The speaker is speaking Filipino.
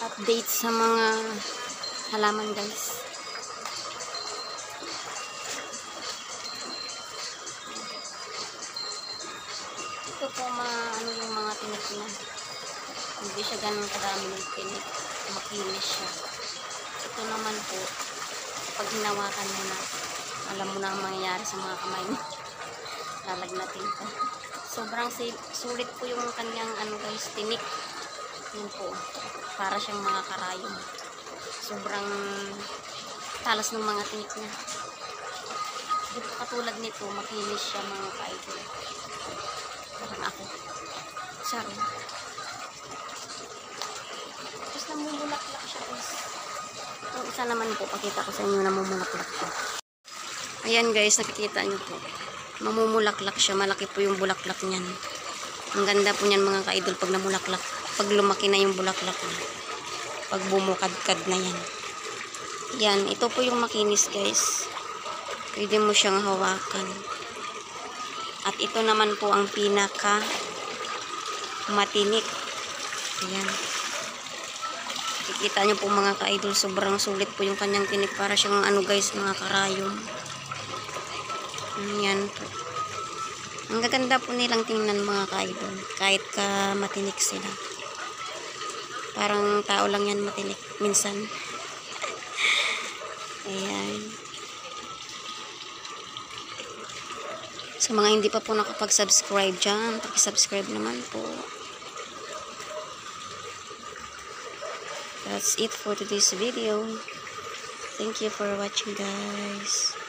update sa mga halaman, guys. Ito po ano yung mga tinik niya. Hindi siya ganun kadami ng tinik. Makinis siya. Ito naman po, pag hinawakan mo na, alam mo na ang mangyayari sa mga kamay mo. Lalagnatin ko. Sobrang sulit po yung kanyang guys, tinik. Yun po. Para siyang mga karayom. Sobrang talas ng mga tinik niya. Hindi po katulad nito, makinis siya mga ka-idol. Parang ako. Sorry. Tapos namumulaklak siya, guys. Yung isa naman po, pakita ko sa inyo, namumulaklak siya. Ayan guys, nakikita nyo po. Mamumulaklak siya. Malaki po yung bulaklak niyan. Ang ganda po niyan mga ka-idol pag namulaklak. Pag lumaki na yung bulaklak niya. Pag bumukadkad na yan. Yan, ito po yung makinis guys. Pwede mo siyang hawakan. At ito naman po ang pinaka matinik. Ayan. Kikita nyo po mga ka-idol, sobrang sulit po yung kanyang tinik. Para siyang guys, mga karayom. Ayan po. Ang gaganda po nilang tingnan mga ka-idol. Kahit ka matinik sila. Parang tao lang yan matinik minsan. Ayan. Sa mga hindi pa po nakapag-subscribe dyan, paki-subscribe naman po. That's it for today's video. Thank you for watching, guys.